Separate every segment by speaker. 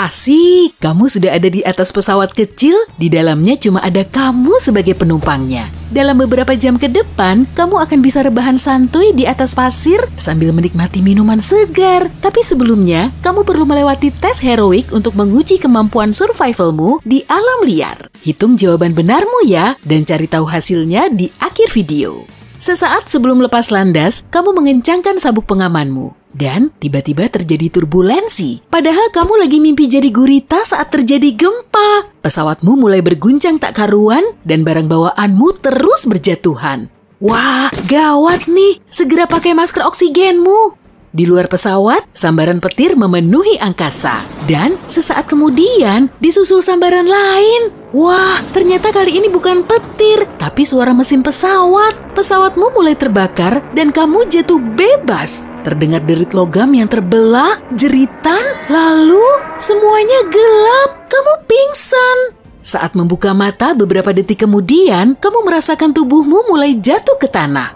Speaker 1: Asik, kamu sudah ada di atas pesawat kecil, di dalamnya cuma ada kamu sebagai penumpangnya. Dalam beberapa jam ke depan, kamu akan bisa rebahan santuy di atas pasir sambil menikmati minuman segar. Tapi sebelumnya, kamu perlu melewati tes heroik untuk menguji kemampuan survivalmu di alam liar. Hitung jawaban benarmu ya, dan cari tahu hasilnya di akhir video. Sesaat sebelum lepas landas, kamu mengencangkan sabuk pengamanmu. Dan tiba-tiba terjadi turbulensi. Padahal kamu lagi mimpi jadi gurita saat terjadi gempa. Pesawatmu mulai berguncang tak karuan dan barang bawaanmu terus berjatuhan. Wah, gawat nih. Segera pakai masker oksigenmu. Di luar pesawat, sambaran petir memenuhi angkasa. Dan sesaat kemudian, disusul sambaran lain. Wah, ternyata kali ini bukan petir, tapi suara mesin pesawat. Pesawatmu mulai terbakar dan kamu jatuh bebas. Terdengar derit logam yang terbelah, jeritan, lalu semuanya gelap. Kamu pingsan. Saat membuka mata beberapa detik kemudian, kamu merasakan tubuhmu mulai jatuh ke tanah.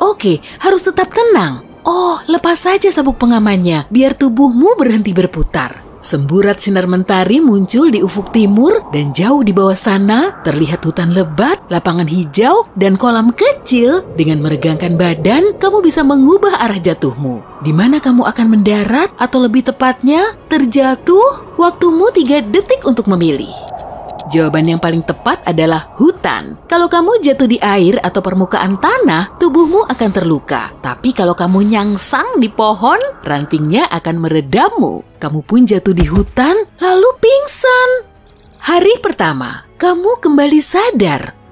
Speaker 1: Oke, harus tetap tenang. Oh, lepas saja sabuk pengamannya, biar tubuhmu berhenti berputar. Semburat sinar mentari muncul di ufuk timur dan jauh di bawah sana terlihat hutan lebat, lapangan hijau, dan kolam kecil. Dengan meregangkan badan, kamu bisa mengubah arah jatuhmu. Di mana kamu akan mendarat atau lebih tepatnya terjatuh? Waktumu 3 detik untuk memilih. Jawaban yang paling tepat adalah hutan. Kalau kamu jatuh di air atau permukaan tanah, tubuhmu akan terluka. Tapi kalau kamu nyangsang di pohon, rantingnya akan meredammu. Kamu pun jatuh di hutan, lalu pingsan. Hari pertama, kamu kembali sadar.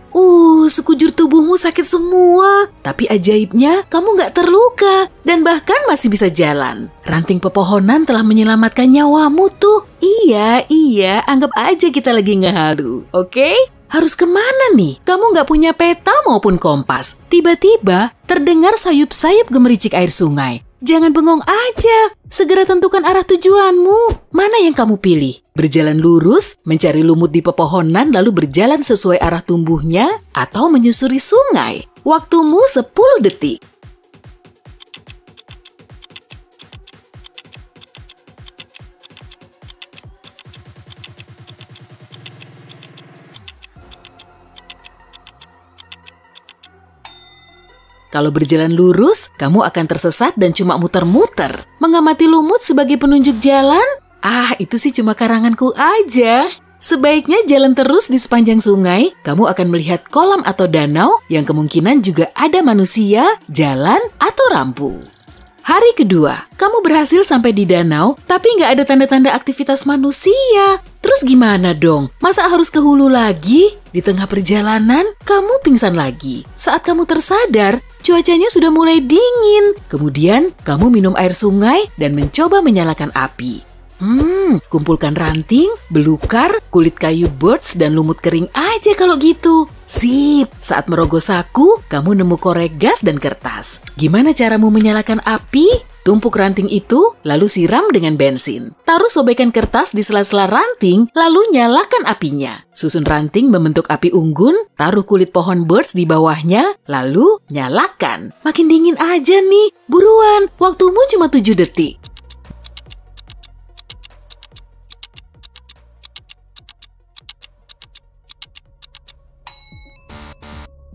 Speaker 1: Sekujur tubuhmu sakit semua. Tapi ajaibnya, kamu gak terluka dan bahkan masih bisa jalan. Ranting pepohonan telah menyelamatkan nyawamu tuh. Iya, anggap aja kita lagi ngehalu, oke? Harus kemana nih? Kamu gak punya peta maupun kompas. Tiba-tiba, terdengar sayup-sayup gemericik air sungai. Jangan bengong aja, segera tentukan arah tujuanmu. Mana yang kamu pilih? Berjalan lurus, mencari lumut di pepohonan lalu berjalan sesuai arah tumbuhnya, atau menyusuri sungai? Waktumu 10 detik. Kalau berjalan lurus, kamu akan tersesat dan cuma muter-muter. Mengamati lumut sebagai penunjuk jalan? Itu sih cuma karanganku aja. Sebaiknya jalan terus di sepanjang sungai, kamu akan melihat kolam atau danau yang kemungkinan juga ada manusia, jalan, atau rampu. Hari kedua, kamu berhasil sampai di danau, tapi nggak ada tanda-tanda aktivitas manusia. Terus gimana dong? Masa harus ke hulu lagi? Di tengah perjalanan, kamu pingsan lagi. Saat kamu tersadar, cuacanya sudah mulai dingin. Kemudian, kamu minum air sungai dan mencoba menyalakan api. Kumpulkan ranting, belukar, kulit kayu birch, dan lumut kering aja kalau gitu. Sip, saat merogoh saku, kamu nemu korek gas dan kertas. Gimana caramu menyalakan api? Tumpuk ranting itu, lalu siram dengan bensin. Taruh sobekan kertas di sela-sela ranting, lalu nyalakan apinya. Susun ranting membentuk api unggun, taruh kulit pohon birch di bawahnya, lalu nyalakan. Makin dingin aja nih, buruan, waktumu cuma 7 detik.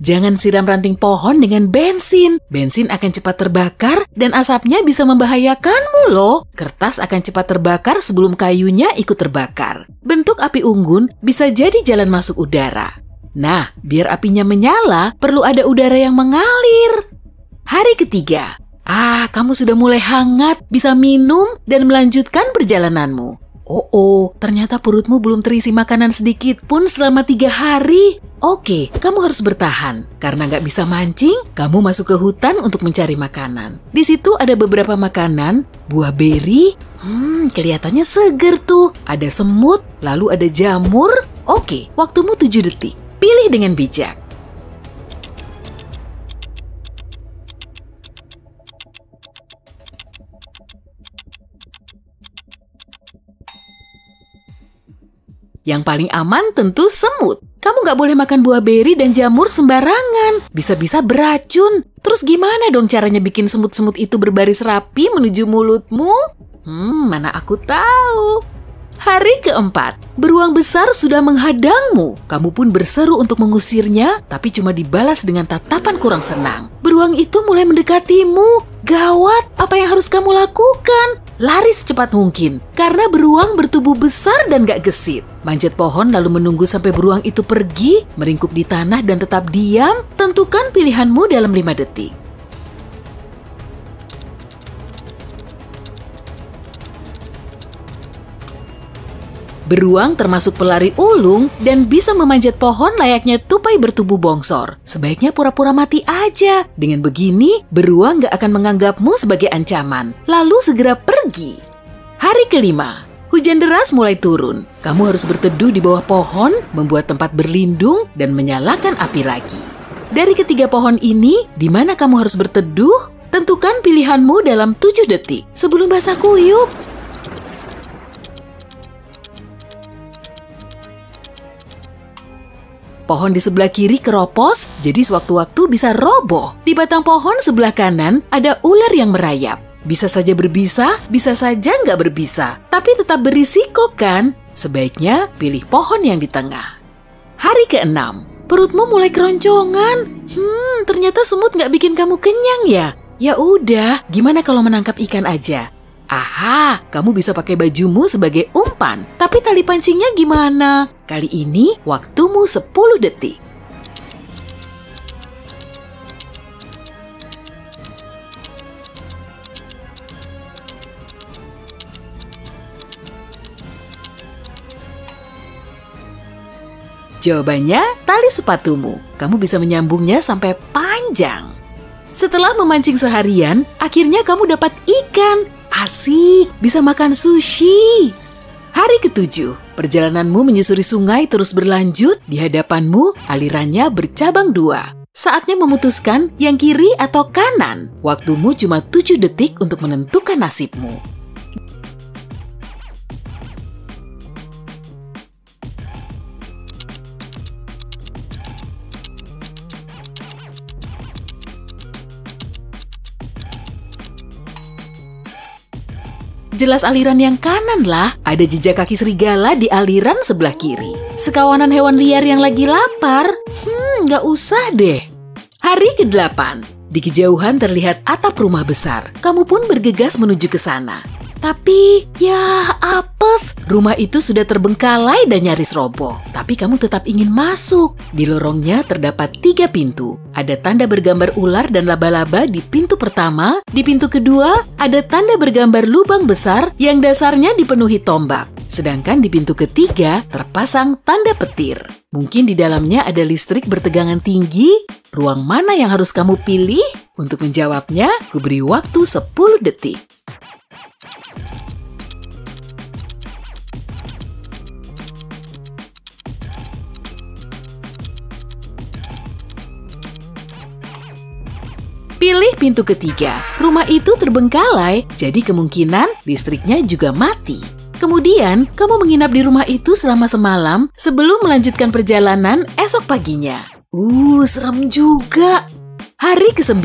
Speaker 1: Jangan siram ranting pohon dengan bensin. Bensin akan cepat terbakar dan asapnya bisa membahayakanmu loh. Kertas akan cepat terbakar sebelum kayunya ikut terbakar. Bentuk api unggun bisa jadi jalan masuk udara. Nah, biar apinya menyala, perlu ada udara yang mengalir. Hari ketiga. Kamu sudah mulai hangat, bisa minum dan melanjutkan perjalananmu. Ternyata perutmu belum terisi makanan sedikit pun selama 3 hari. Oke, kamu harus bertahan. Karena nggak bisa mancing, kamu masuk ke hutan untuk mencari makanan. Di situ ada beberapa makanan, buah beri. Kelihatannya seger tuh. Ada semut, lalu ada jamur. Oke, waktumu 7 detik. Pilih dengan bijak. Yang paling aman tentu semut. Kamu nggak boleh makan buah beri dan jamur sembarangan. Bisa-bisa beracun. Terus gimana dong caranya bikin semut-semut itu berbaris rapi menuju mulutmu? Mana aku tahu. Hari keempat, beruang besar sudah menghadangmu. Kamu pun berseru untuk mengusirnya, tapi cuma dibalas dengan tatapan kurang senang. Beruang itu mulai mendekatimu. Gawat, apa yang harus kamu lakukan? Lari secepat mungkin, karena beruang bertubuh besar dan gak gesit. Manjat pohon lalu menunggu sampai beruang itu pergi, meringkuk di tanah dan tetap diam. Tentukan pilihanmu dalam 5 detik. Beruang termasuk pelari ulung dan bisa memanjat pohon layaknya tupai bertubuh bongsor. Sebaiknya pura-pura mati aja. Dengan begini, beruang gak akan menganggapmu sebagai ancaman. Lalu segera pergi. Hari kelima, hujan deras mulai turun. Kamu harus berteduh di bawah pohon, membuat tempat berlindung, dan menyalakan api lagi. Dari ketiga pohon ini, di mana kamu harus berteduh? Tentukan pilihanmu dalam 7 detik sebelum basah kuyup. Pohon di sebelah kiri keropos, jadi sewaktu-waktu bisa roboh. Di batang pohon sebelah kanan ada ular yang merayap. Bisa saja berbisa, bisa saja nggak berbisa. Tapi tetap berisiko kan? Sebaiknya pilih pohon yang di tengah. Hari ke-6, perutmu mulai keroncongan. Ternyata semut nggak bikin kamu kenyang ya? Ya udah, gimana kalau menangkap ikan aja? Aha, kamu bisa pakai bajumu sebagai umpan. Tapi tali pancingnya gimana? Kali ini waktumu 10 detik. Jawabannya, tali sepatumu. Kamu bisa menyambungnya sampai panjang. Setelah memancing seharian, akhirnya kamu dapat ikan. Asik, bisa makan sushi. Hari ke-7, perjalananmu menyusuri sungai terus berlanjut. Di hadapanmu, alirannya bercabang 2. Saatnya memutuskan yang kiri atau kanan. Waktumu cuma 7 detik untuk menentukan nasibmu. Jelas aliran yang kanan lah, ada jejak kaki serigala di aliran sebelah kiri. Sekawanan hewan liar yang lagi lapar? Nggak usah deh. Hari ke-8, di kejauhan terlihat atap rumah besar. Kamu pun bergegas menuju ke sana. Tapi, ya apes, rumah itu sudah terbengkalai dan nyaris roboh. Tapi kamu tetap ingin masuk. Di lorongnya terdapat 3 pintu. Ada tanda bergambar ular dan laba-laba di pintu pertama. Di pintu kedua, ada tanda bergambar lubang besar yang dasarnya dipenuhi tombak. Sedangkan di pintu ketiga, terpasang tanda petir. Mungkin di dalamnya ada listrik bertegangan tinggi. Ruang mana yang harus kamu pilih? Untuk menjawabnya, kuberi waktu 10 detik. Pilih pintu ketiga. Rumah itu terbengkalai, jadi kemungkinan listriknya juga mati. Kemudian, kamu menginap di rumah itu selama semalam sebelum melanjutkan perjalanan esok paginya. Serem juga. Hari ke-9,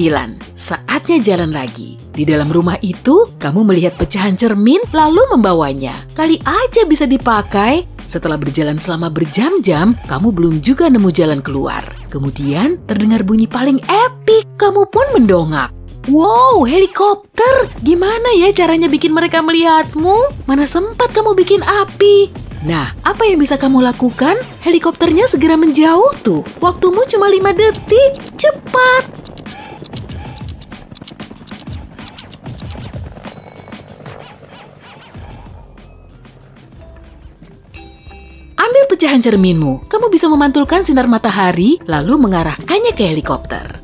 Speaker 1: saatnya jalan lagi. Di dalam rumah itu, kamu melihat pecahan cermin lalu membawanya. Kali aja bisa dipakai. Setelah berjalan selama berjam-jam, kamu belum juga nemu jalan keluar. Kemudian, terdengar bunyi paling epik. Kamu pun mendongak. Wow, helikopter! Gimana ya caranya bikin mereka melihatmu? Mana sempat kamu bikin api? Nah, apa yang bisa kamu lakukan? Helikopternya segera menjauh tuh. Waktumu cuma 5 detik. Cepat! Ambil pecahan cerminmu. Kamu bisa memantulkan sinar matahari, lalu mengarahkannya ke helikopter.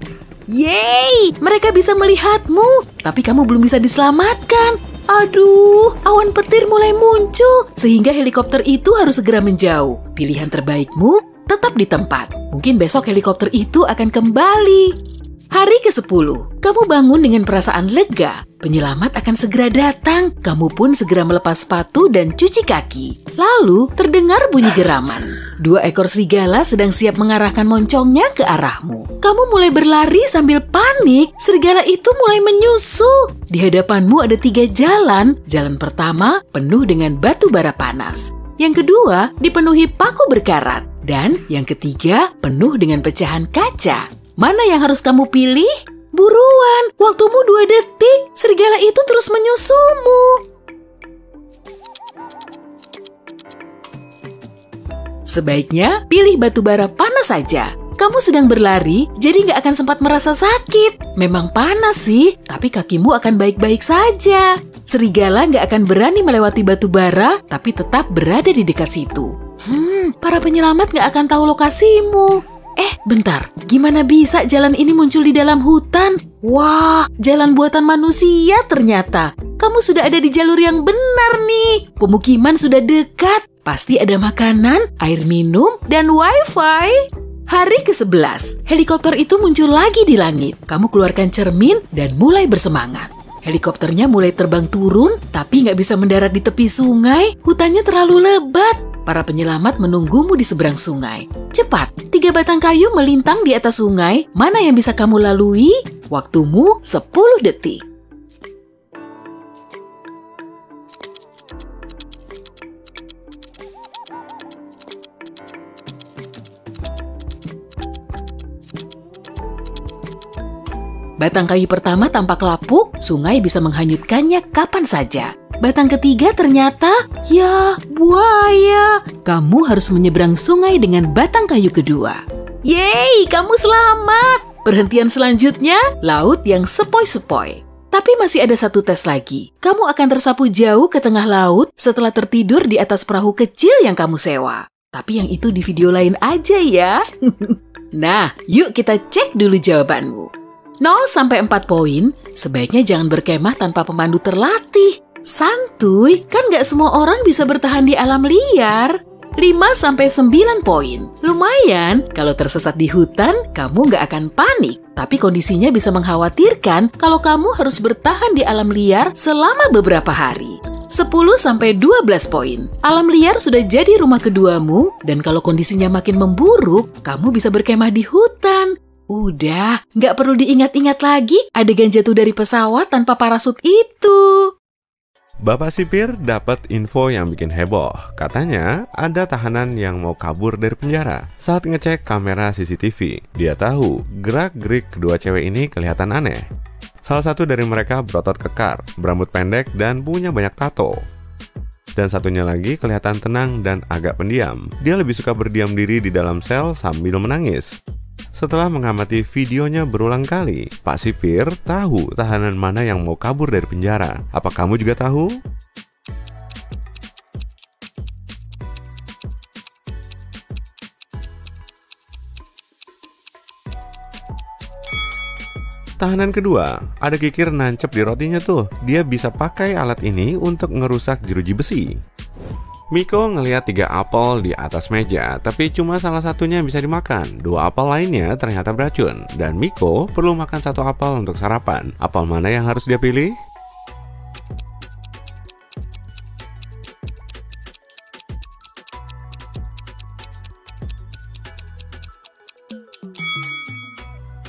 Speaker 1: Yeay! Mereka bisa melihatmu, tapi kamu belum bisa diselamatkan. Aduh, awan petir mulai muncul, sehingga helikopter itu harus segera menjauh. Pilihan terbaikmu tetap di tempat. Mungkin besok helikopter itu akan kembali. Hari ke-10, kamu bangun dengan perasaan lega. Penyelamat akan segera datang. Kamu pun segera melepas sepatu dan cuci kaki. Lalu terdengar bunyi geraman. 2 ekor serigala sedang siap mengarahkan moncongnya ke arahmu. Kamu mulai berlari sambil panik. Serigala itu mulai menyusul. Di hadapanmu ada 3 jalan. Jalan pertama penuh dengan batu bara panas. Yang kedua dipenuhi paku berkarat. Dan yang ketiga penuh dengan pecahan kaca. Mana yang harus kamu pilih? Buruan, waktumu 2 detik. Serigala itu terus menyusulmu. Sebaiknya pilih batu bara panas saja. Kamu sedang berlari, jadi nggak akan sempat merasa sakit. Memang panas sih, tapi kakimu akan baik-baik saja. Serigala nggak akan berani melewati batu bara, tapi tetap berada di dekat situ. Para penyelamat nggak akan tahu lokasimu. Bentar, gimana bisa jalan ini muncul di dalam hutan? Wah, jalan buatan manusia ternyata. Kamu sudah ada di jalur yang benar nih. Pemukiman sudah dekat. Pasti ada makanan, air minum, dan wifi. Hari ke-11, helikopter itu muncul lagi di langit. Kamu keluarkan cermin dan mulai bersemangat. Helikopternya mulai terbang turun, tapi nggak bisa mendarat di tepi sungai. Hutannya terlalu lebat. Para penyelamat menunggumu di seberang sungai. Cepat, 3 batang kayu melintang di atas sungai. Mana yang bisa kamu lalui? Waktumu 10 detik. Batang kayu pertama tampak lapuk, sungai bisa menghanyutkannya kapan saja. Batang ketiga ternyata, ya, buaya. Kamu harus menyeberang sungai dengan batang kayu kedua. Yeay, kamu selamat! Perhentian selanjutnya, laut yang sepoi-sepoi. Tapi masih ada 1 tes lagi. Kamu akan tersapu jauh ke tengah laut setelah tertidur di atas perahu kecil yang kamu sewa. Tapi yang itu di video lain aja ya. Nah, yuk kita cek dulu jawabanmu. 0-4 poin, sebaiknya jangan berkemah tanpa pemandu terlatih. Santuy, kan nggak semua orang bisa bertahan di alam liar. 5-9 poin, lumayan. Kalau tersesat di hutan, kamu nggak akan panik. Tapi kondisinya bisa mengkhawatirkan kalau kamu harus bertahan di alam liar selama beberapa hari. 10-12 poin, alam liar sudah jadi rumah keduamu. Dan kalau kondisinya makin memburuk, kamu bisa berkemah di hutan. Udah, nggak perlu diingat-ingat lagi adegan jatuh dari pesawat tanpa parasut itu.
Speaker 2: Bapak sipir dapat info yang bikin heboh. Katanya ada tahanan yang mau kabur dari penjara. Saat ngecek kamera CCTV, dia tahu gerak-gerik kedua cewek ini kelihatan aneh. Salah satu dari mereka berotot kekar, berambut pendek, dan punya banyak tato. Dan satunya lagi kelihatan tenang dan agak pendiam. Dia lebih suka berdiam diri di dalam sel sambil menangis. Setelah mengamati videonya berulang kali, Pak Sipir tahu tahanan mana yang mau kabur dari penjara. Apa kamu juga tahu? Tahanan kedua, ada kikir nancep di rotinya tuh. Dia bisa pakai alat ini untuk ngerusak jeruji besi. Miko ngelihat 3 apel di atas meja, tapi cuma salah satunya bisa dimakan. 2 apel lainnya ternyata beracun, dan Miko perlu makan 1 apel untuk sarapan. Apel mana yang harus dia pilih?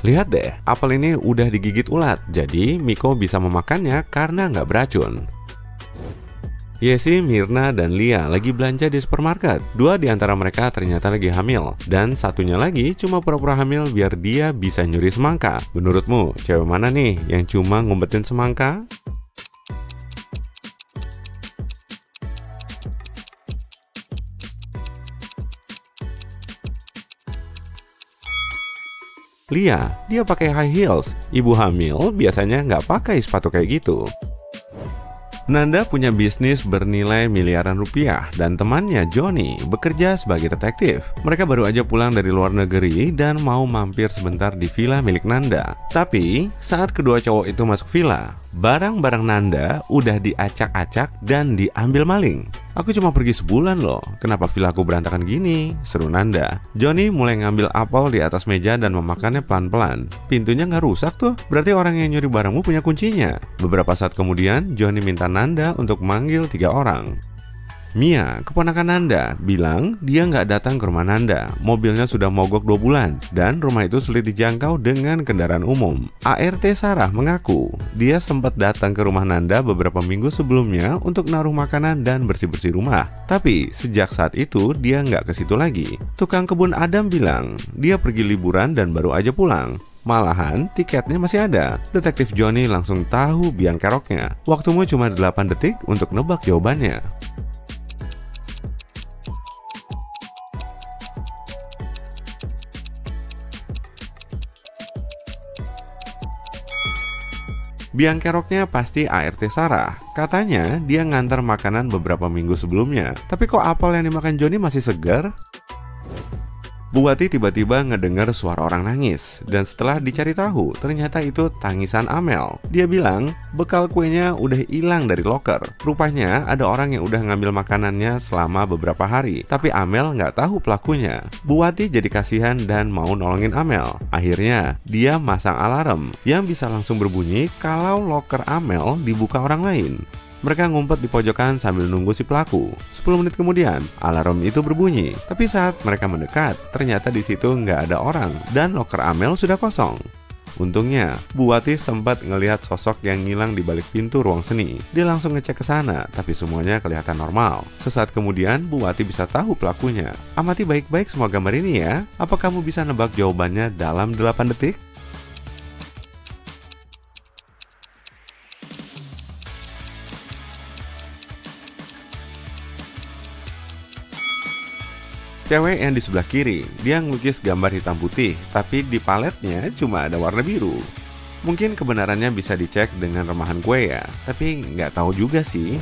Speaker 2: Lihat deh, apel ini udah digigit ulat, jadi Miko bisa memakannya karena nggak beracun. Yesi, Mirna, dan Lia lagi belanja di supermarket. 2 di antara mereka ternyata lagi hamil, dan satunya lagi cuma pura-pura hamil biar dia bisa nyuri semangka. Menurutmu, cewek mana nih yang cuma ngumpetin semangka? Lia, dia pakai high heels. Ibu hamil biasanya nggak pakai sepatu kayak gitu. Nanda punya bisnis bernilai miliaran rupiah dan temannya Johnny bekerja sebagai detektif. Mereka baru aja pulang dari luar negeri dan mau mampir sebentar di villa milik Nanda. Tapi saat kedua cowok itu masuk villa, barang-barang Nanda udah diacak-acak dan diambil maling. Aku cuma pergi sebulan loh, kenapa villaku berantakan gini? Seru Nanda. Johnny mulai ngambil apel di atas meja dan memakannya pelan-pelan. Pintunya nggak rusak tuh, berarti orang yang nyuri barangmu punya kuncinya. Beberapa saat kemudian, Johnny minta Nanda untuk manggil 3 orang. Mia, keponakan Nanda, bilang dia nggak datang ke rumah Nanda. Mobilnya sudah mogok 2 bulan, dan rumah itu sulit dijangkau dengan kendaraan umum. ART Sarah mengaku, dia sempat datang ke rumah Nanda beberapa minggu sebelumnya untuk naruh makanan dan bersih-bersih rumah. Tapi, sejak saat itu, dia nggak ke situ lagi. Tukang kebun Adam bilang, dia pergi liburan dan baru aja pulang. Malahan, tiketnya masih ada. Detektif Johnny langsung tahu biang keroknya. Waktumu cuma 8 detik untuk nebak jawabannya. Biang keroknya pasti ART Sarah. Katanya dia ngantar makanan beberapa minggu sebelumnya. Tapi kok apel yang dimakan Johnny masih segar? Bu Wati tiba-tiba ngedengar suara orang nangis. Dan setelah dicari tahu, ternyata itu tangisan Amel. Dia bilang, bekal kuenya udah hilang dari loker. Rupanya ada orang yang udah ngambil makanannya selama beberapa hari. Tapi Amel nggak tahu pelakunya. Bu Wati jadi kasihan dan mau nolongin Amel. Akhirnya, dia masang alarm yang bisa langsung berbunyi kalau loker Amel dibuka orang lain. Mereka ngumpet di pojokan sambil nunggu si pelaku. 10 menit kemudian, alarm itu berbunyi. Tapi saat mereka mendekat, ternyata di situ nggak ada orang dan loker Amel sudah kosong. Untungnya, Bu Wati sempat ngelihat sosok yang ngilang di balik pintu ruang seni. Dia langsung ngecek ke sana, tapi semuanya kelihatan normal. Sesaat kemudian, Bu Wati bisa tahu pelakunya. Amati baik-baik semua gambar ini ya. Apa kamu bisa nebak jawabannya dalam 8 detik? Cewek yang di sebelah kiri, dia ngelukis gambar hitam putih, tapi di paletnya cuma ada warna biru. Mungkin kebenarannya bisa dicek dengan remahan kue ya, tapi nggak tahu juga sih.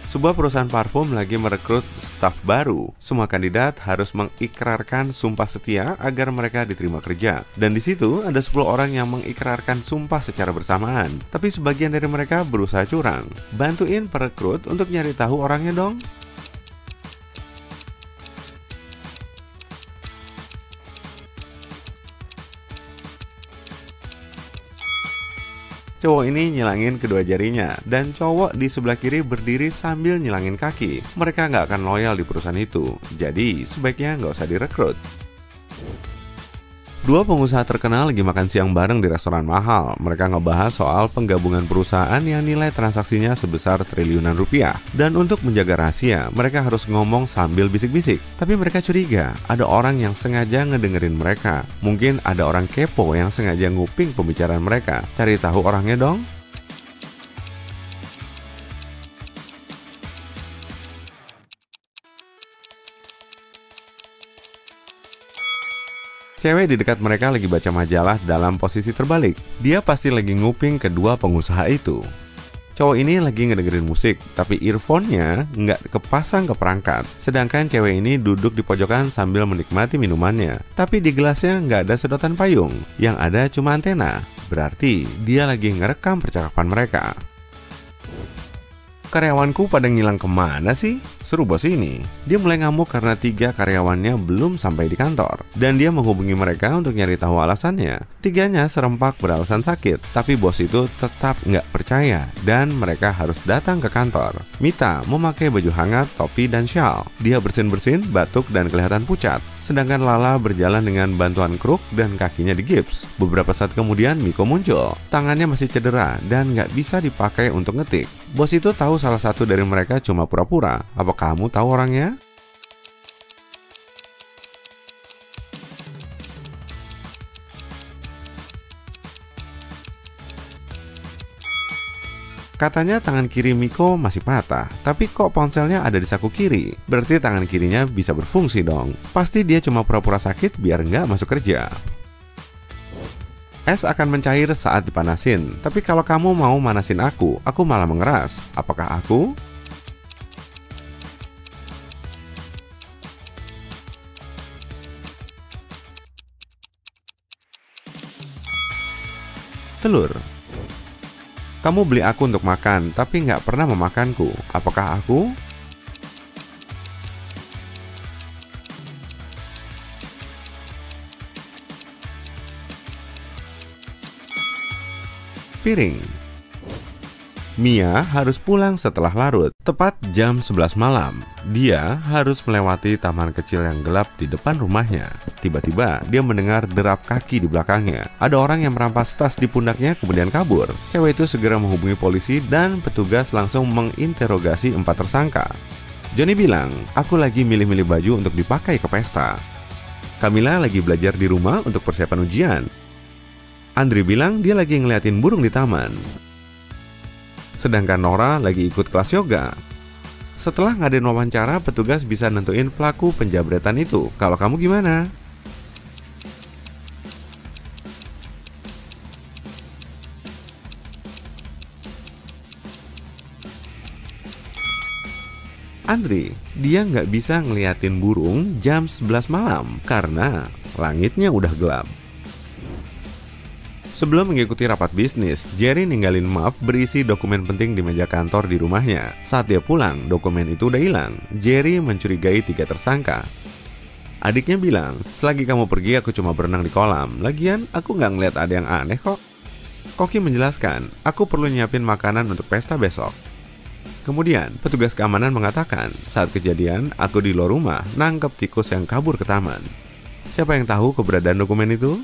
Speaker 2: Sebuah perusahaan parfum lagi merekrut staf baru. Semua kandidat harus mengikrarkan sumpah setia agar mereka diterima kerja. Dan di situ ada 10 orang yang mengikrarkan sumpah secara bersamaan. Tapi sebagian dari mereka berusaha curang. Bantuin perekrut untuk nyari tahu orangnya dong. Cowok ini nyilangin kedua jarinya, dan cowok di sebelah kiri berdiri sambil nyilangin kaki. Mereka nggak akan loyal di perusahaan itu, jadi sebaiknya nggak usah direkrut. 2 pengusaha terkenal lagi makan siang bareng di restoran mahal. Mereka ngebahas soal penggabungan perusahaan yang nilai transaksinya sebesar triliunan rupiah. Dan untuk menjaga rahasia, mereka harus ngomong sambil bisik-bisik. Tapi mereka curiga, ada orang yang sengaja ngedengerin mereka. Mungkin ada orang kepo yang sengaja nguping pembicaraan mereka. Cari tahu orangnya dong. Cewek di dekat mereka lagi baca majalah dalam posisi terbalik. Dia pasti lagi nguping kedua pengusaha itu. Cowok ini lagi ngedengerin musik, tapi earphone-nya nggak kepasang ke perangkat. Sedangkan cewek ini duduk di pojokan sambil menikmati minumannya. Tapi di gelasnya nggak ada sedotan payung, yang ada cuma antena. Berarti dia lagi ngerekam percakapan mereka. Karyawanku pada ngilang kemana sih? Seru bos ini. Dia mulai ngamuk karena 3 karyawannya belum sampai di kantor. Dan dia menghubungi mereka untuk nyari tahu alasannya. 3-nya serempak beralasan sakit. Tapi bos itu tetap nggak percaya. Dan mereka harus datang ke kantor. Mita memakai baju hangat, topi, dan shawl. Dia bersin-bersin, batuk, dan kelihatan pucat. Sedangkan Lala berjalan dengan bantuan kruk dan kakinya digips. Beberapa saat kemudian Miko muncul. Tangannya masih cedera dan nggak bisa dipakai untuk ngetik. Bos itu tahu salah satu dari mereka cuma pura-pura. Apa kamu tahu orangnya? Katanya tangan kiri Miko masih patah, tapi kok ponselnya ada di saku kiri? Berarti tangan kirinya bisa berfungsi dong. Pasti dia cuma pura-pura sakit biar nggak masuk kerja. Es akan mencair saat dipanasin, tapi kalau kamu mau manasin aku malah mengeras. Apakah aku? Telur. Kamu beli aku untuk makan, tapi nggak pernah memakanku. Apakah aku? piring. Mia harus pulang setelah larut, tepat jam 11 malam. Dia harus melewati taman kecil yang gelap di depan rumahnya. Tiba-tiba, dia mendengar derap kaki di belakangnya. Ada orang yang merampas tas di pundaknya kemudian kabur. Cewek itu segera menghubungi polisi dan petugas langsung menginterogasi 4 tersangka. Johnny bilang, aku lagi milih-milih baju untuk dipakai ke pesta. Camilla lagi belajar di rumah untuk persiapan ujian. Andri bilang dia lagi ngeliatin burung di taman. Sedangkan Nora lagi ikut kelas yoga. Setelah ngadain wawancara, petugas bisa nentuin pelaku penjabretan itu. Kalau kamu gimana? Andri, dia nggak bisa ngeliatin burung jam 11 malam karena langitnya udah gelap. Sebelum mengikuti rapat bisnis, Jerry ninggalin map berisi dokumen penting di meja kantor di rumahnya. Saat dia pulang, dokumen itu udah hilang. Jerry mencurigai 3 tersangka. Adiknya bilang, selagi kamu pergi aku cuma berenang di kolam. Lagian aku nggak ngeliat ada yang aneh kok. Koki menjelaskan, aku perlu nyiapin makanan untuk pesta besok. Kemudian, petugas keamanan mengatakan, saat kejadian aku di luar rumah nangkep tikus yang kabur ke taman. Siapa yang tahu keberadaan dokumen itu?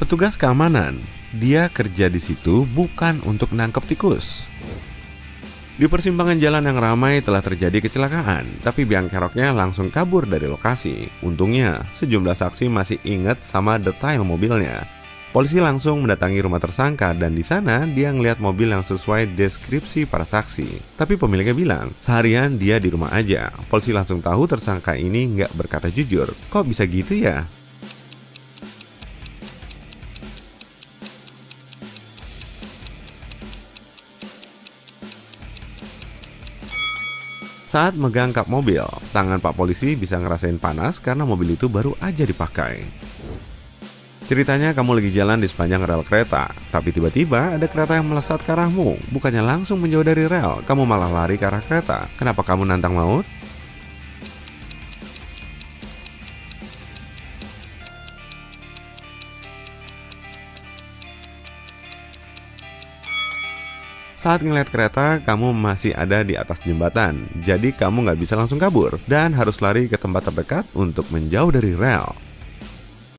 Speaker 2: Petugas keamanan, dia kerja di situ bukan untuk nangkep tikus. Di persimpangan jalan yang ramai telah terjadi kecelakaan, tapi biang keroknya langsung kabur dari lokasi. Untungnya, sejumlah saksi masih ingat sama detail mobilnya. Polisi langsung mendatangi rumah tersangka dan di sana dia ngeliat mobil yang sesuai deskripsi para saksi. Tapi pemiliknya bilang, seharian dia di rumah aja. Polisi langsung tahu tersangka ini nggak berkata jujur. Kok bisa gitu ya? Saat megang kap mobil, tangan Pak Polisi bisa ngerasain panas karena mobil itu baru aja dipakai. Ceritanya kamu lagi jalan di sepanjang rel kereta, tapi tiba-tiba ada kereta yang melesat ke arahmu. Bukannya langsung menjauh dari rel, kamu malah lari ke arah kereta. Kenapa kamu nantang maut? Saat ngeliat kereta, kamu masih ada di atas jembatan. Jadi kamu nggak bisa langsung kabur dan harus lari ke tempat terdekat untuk menjauh dari rel.